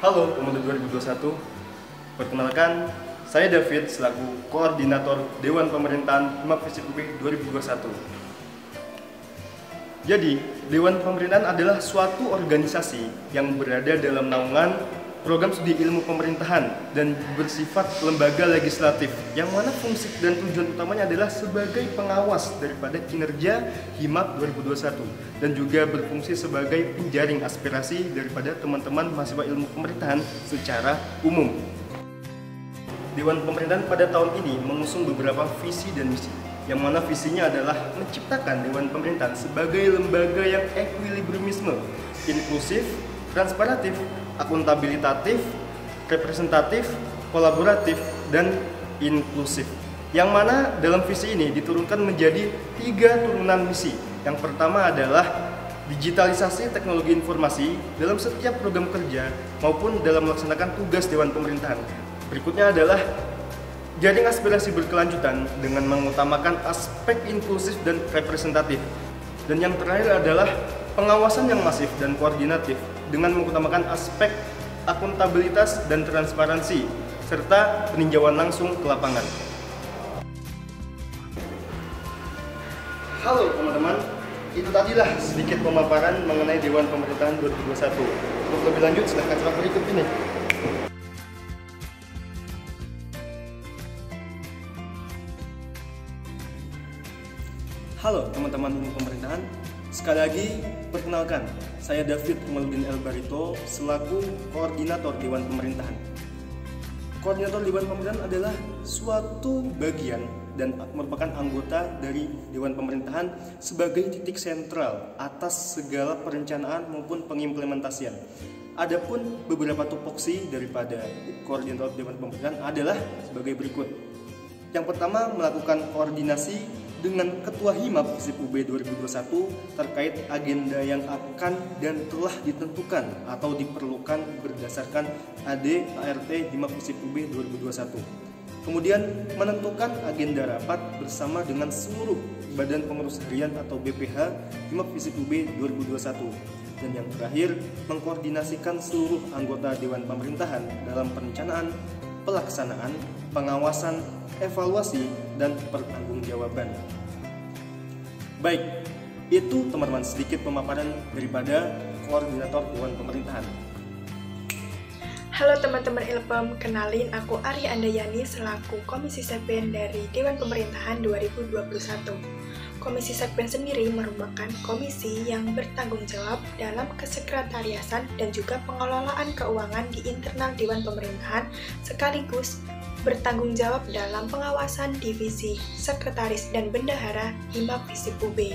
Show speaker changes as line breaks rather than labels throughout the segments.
Halo Pemuda 2021, perkenalkan saya David selaku Koordinator Dewan Pemerintahan Himap Visip UB 2021. Jadi, Dewan Pemerintahan adalah suatu organisasi yang berada dalam naungan program studi ilmu pemerintahan dan bersifat lembaga legislatif yang mana fungsi dan tujuan utamanya adalah sebagai pengawas daripada kinerja Himap 2021 dan juga berfungsi sebagai penjaring aspirasi daripada teman-teman mahasiswa ilmu pemerintahan secara umum. Dewan Pemerintahan pada tahun ini mengusung beberapa visi dan misi, yang mana visinya adalah menciptakan Dewan Pemerintahan sebagai lembaga yang ekuilibrisme, inklusif, transparatif, akuntabilitatif, representatif, kolaboratif, dan inklusif. Yang mana dalam visi ini diturunkan menjadi 3 turunan misi. Yang pertama adalah digitalisasi teknologi informasi dalam setiap program kerja maupun dalam melaksanakan tugas Dewan Pemerintahan. Berikutnya adalah jaring aspirasi berkelanjutan dengan mengutamakan aspek inklusif dan representatif. Dan yang terakhir adalah pengawasan yang masif dan koordinatif dengan mengutamakan aspek akuntabilitas dan transparansi serta peninjauan langsung ke lapangan. Halo teman-teman, itu tadilah sedikit pemaparan mengenai Dewan Pemerintahan 2021. Untuk lebih lanjut silahkan simak berikut ini. Halo teman-teman ilmu pemerintahan, sekali lagi perkenalkan, saya David Umaluddin El Barito selaku Koordinator Dewan Pemerintahan. Koordinator Dewan Pemerintahan adalah suatu bagian dan merupakan anggota dari Dewan Pemerintahan sebagai titik sentral atas segala perencanaan maupun pengimplementasian. Adapun beberapa tupoksi daripada Koordinator Dewan Pemerintahan adalah sebagai berikut. Yang pertama, melakukan koordinasi dengan Ketua Himap Visip UB 2021 terkait agenda yang akan dan telah ditentukan atau diperlukan berdasarkan AD ART Himap Visip UB 2021. Kemudian menentukan agenda rapat bersama dengan seluruh Badan Pengurus Harian atau BPH Himap Visip UB 2021. Dan yang terakhir, mengkoordinasikan seluruh anggota Dewan Pemerintahan dalam perencanaan, pelaksanaan, pengawasan, evaluasi, dan pertanggungjawaban. Baik, itu teman-teman sedikit pemaparan daripada Koordinator Dewan Pemerintahan.
Halo teman-teman Ilpem, kenalin aku Ari Andayani selaku Komisi Sekben dari Dewan Pemerintahan 2021. Komisi Sekben sendiri merupakan komisi yang bertanggung jawab dalam kesekretariasan dan juga pengelolaan keuangan di internal Dewan Pemerintahan sekaligus bertanggung jawab dalam pengawasan divisi, sekretaris, dan bendahara Himap Visip UB.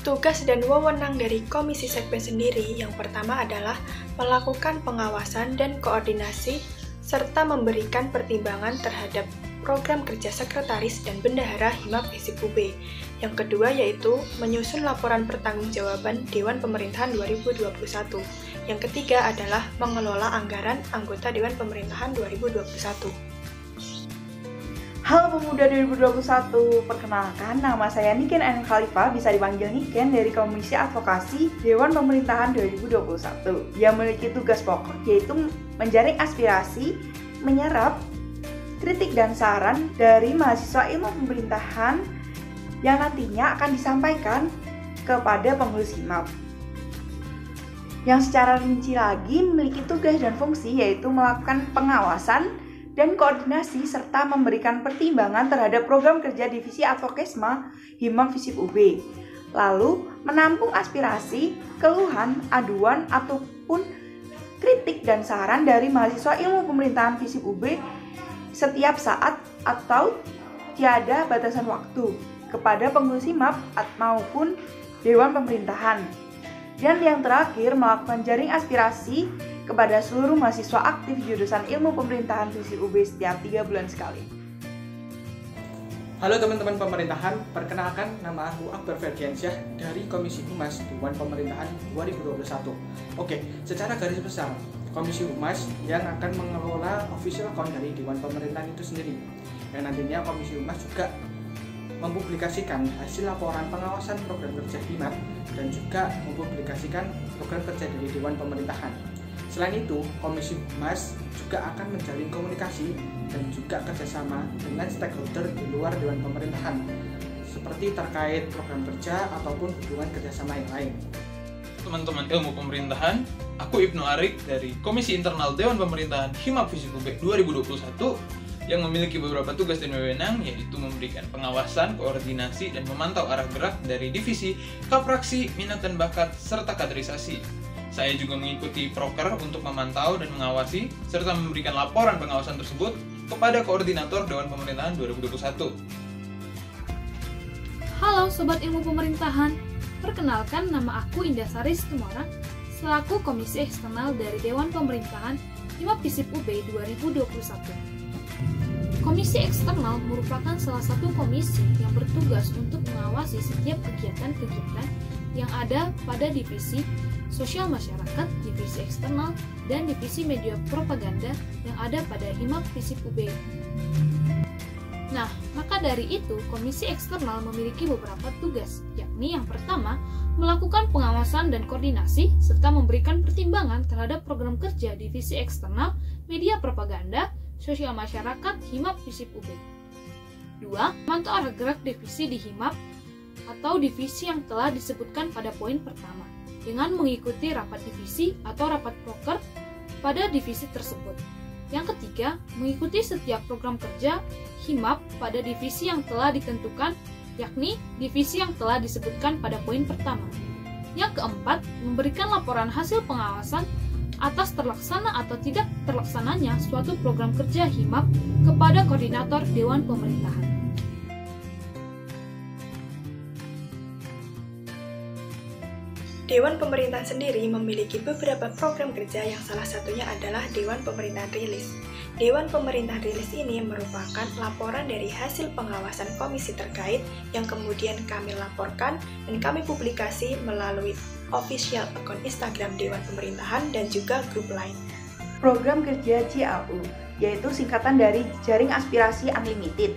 Tugas dan wewenang dari Komisi Sekben sendiri yang pertama adalah melakukan pengawasan dan koordinasi serta memberikan pertimbangan terhadap program kerja sekretaris dan bendahara Himap Visip UB. Yang kedua yaitu menyusun laporan pertanggungjawaban Dewan Pemerintahan 2021. Yang ketiga adalah mengelola anggaran anggota Dewan Pemerintahan 2021.
Halo Pemuda 2021, perkenalkan nama saya Niken N. Khalifa, bisa dipanggil Niken dari Komisi Advokasi Dewan Pemerintahan 2021 yang memiliki tugas pokok yaitu menjaring aspirasi, menyerap kritik dan saran dari mahasiswa ilmu pemerintahan yang nantinya akan disampaikan kepada pengurus Himap. Yang secara rinci lagi memiliki tugas dan fungsi yaitu melakukan pengawasan dan koordinasi serta memberikan pertimbangan terhadap program kerja divisi advokesma Himap Visip UB. Lalu menampung aspirasi, keluhan, aduan ataupun kritik dan saran dari mahasiswa ilmu pemerintahan Visip UB setiap saat atau tiada batasan waktu kepada pengurus Himap maupun Dewan Pemerintahan. Dan yang terakhir melakukan jaring aspirasi kepada seluruh mahasiswa aktif jurusan ilmu pemerintahan Visip UB setiap 3 bulan sekali.
Halo teman-teman pemerintahan, perkenalkan nama aku Akbar Ferdiansyah dari Komisi Humas Dewan Pemerintahan 2021. Oke, secara garis besar, Komisi Humas yang akan mengelola official account dari Dewan Pemerintahan itu sendiri. Dan nantinya Komisi Humas juga mempublikasikan hasil laporan pengawasan program kerja Himap dan juga mempublikasikan program kerja dari Dewan Pemerintahan. Selain itu, Komisi Humas juga akan menjalin komunikasi dan juga kerjasama dengan stakeholder di luar Dewan Pemerintahan, seperti terkait program kerja ataupun hubungan kerjasama yang lain.
Teman-teman ilmu pemerintahan, aku Ibnu Arik dari Komisi Internal Dewan Pemerintahan Himap Visip UB 2021 yang memiliki beberapa tugas dan wewenang, yaitu memberikan pengawasan, koordinasi, dan memantau arah gerak dari divisi, kapraksi, minat dan bakat, serta kaderisasi. Saya juga mengikuti proker untuk memantau dan mengawasi, serta memberikan laporan pengawasan tersebut kepada Koordinator Dewan Pemerintahan 2021.
Halo Sobat Ilmu Pemerintahan, perkenalkan nama aku Indah Saris Tumorang, selaku Komisi Eksternal dari Dewan Pemerintahan Himap Visip UB 2021. Komisi Eksternal merupakan salah satu komisi yang bertugas untuk mengawasi setiap kegiatan-kegiatan yang ada pada divisi Sosial Masyarakat, divisi Eksternal, dan divisi Media Propaganda yang ada pada Himap Visip UB. Nah, maka dari itu, Komisi Eksternal memiliki beberapa tugas, yakni yang pertama, melakukan pengawasan dan koordinasi, serta memberikan pertimbangan terhadap program kerja Divisi Eksternal, Media Propaganda, Sosial Masyarakat, Himap Visip UB. 2. Memantau arah gerak divisi di Himap atau divisi yang telah disebutkan pada poin pertama, dengan mengikuti rapat divisi atau rapat proker pada divisi tersebut. Yang ketiga, mengikuti setiap program kerja Himap pada divisi yang telah ditentukan, yakni divisi yang telah disebutkan pada poin pertama. Yang keempat, memberikan laporan hasil pengawasan atas terlaksana atau tidak terlaksananya suatu program kerja Himap kepada Koordinator Dewan Pemerintahan.
Dewan Pemerintahan sendiri memiliki beberapa program kerja yang salah satunya adalah Dewan Pemerintahan Rilis. Dewan Pemerintahan Rilis ini merupakan laporan dari hasil pengawasan komisi terkait yang kemudian kami laporkan dan kami publikasi melalui official akun Instagram Dewan Pemerintahan dan juga grup lain.
Program kerja JAU, yaitu singkatan dari Jaring Aspirasi Unlimited.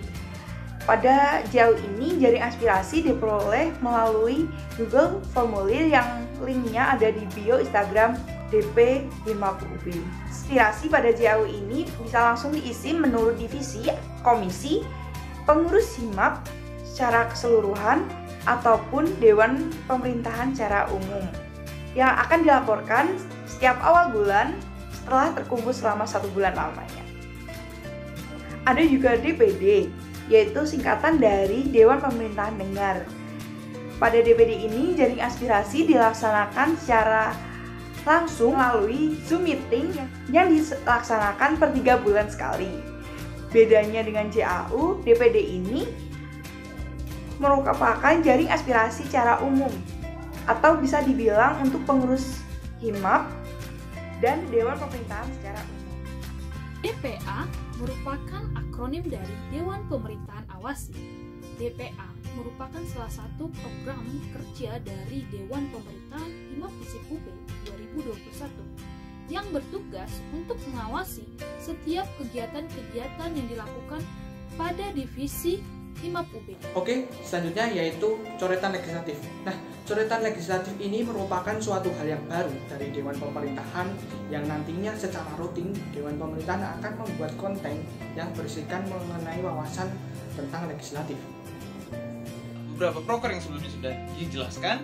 Pada JAU ini, jaring aspirasi diperoleh melalui Google Formulir yang linknya ada di bio Instagram DP Himap UB. Aspirasi pada JAU ini bisa langsung diisi menurut divisi, komisi, pengurus Himap secara keseluruhan, ataupun Dewan Pemerintahan secara umum, yang akan dilaporkan setiap awal bulan setelah terkumpul selama 1 bulan lamanya. Ada juga DPD, yaitu singkatan dari Dewan Pemerintahan Dengar. Pada DPD ini, jaring aspirasi dilaksanakan secara langsung melalui Zoom meeting yang dilaksanakan per 3 bulan sekali. Bedanya dengan JAU, DPD ini merupakan jaring aspirasi secara umum, atau bisa dibilang untuk pengurus Himap dan Dewan Pemerintahan secara umum.
DPA merupakan akronim dari Dewan Pemerintahan Awasi. DPA merupakan salah satu program kerja dari Dewan Pemerintahan Himap Visip UB 2021 yang bertugas untuk mengawasi setiap kegiatan-kegiatan yang dilakukan pada divisi Himap UB.
Oke, selanjutnya yaitu coretan legislatif. Nah, coretan legislatif ini merupakan suatu hal yang baru dari Dewan Pemerintahan yang nantinya secara rutin Dewan Pemerintahan akan membuat konten yang berisikan mengenai wawasan tentang legislatif.
Beberapa proker yang sebelumnya sudah dijelaskan,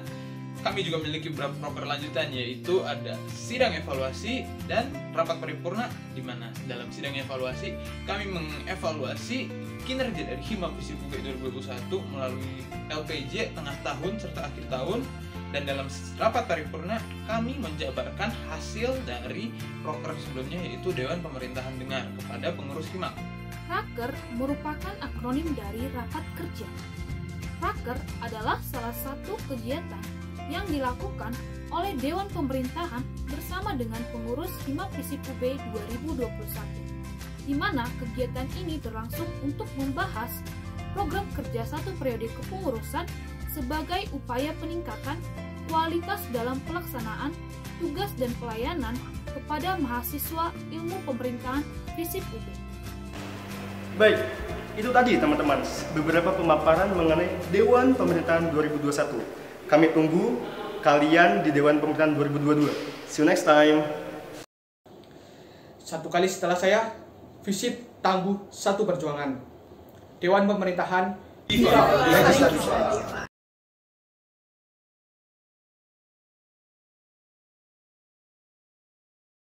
kami juga memiliki beberapa proker lanjutan, yaitu ada sidang evaluasi dan rapat paripurna, di mana dalam sidang evaluasi kami mengevaluasi kinerja dari Himap Visip UB 2021 melalui LPJ tengah tahun serta akhir tahun, dan dalam rapat paripurna kami menjabarkan hasil dari proker sebelumnya, yaitu Dewan Pemerintahan Dengar kepada pengurus Himap.
Raker merupakan akronim dari rapat kerja. Raker adalah salah satu kegiatan yang dilakukan oleh Dewan Pemerintahan bersama dengan pengurus Himap Visip UB 2021, di mana kegiatan ini berlangsung untuk membahas program kerja 1 periode kepengurusan sebagai upaya peningkatan kualitas dalam pelaksanaan tugas dan pelayanan kepada mahasiswa ilmu pemerintahan Visip UB.
Baik, itu tadi teman-teman beberapa pemaparan mengenai Dewan Pemerintahan 2021. Kami tunggu kalian di Dewan Pemerintahan 2022. See you next time.
Satu kali setelah saya visit Tangguh Satu Perjuangan, Dewan Pemerintahan
Legislatif.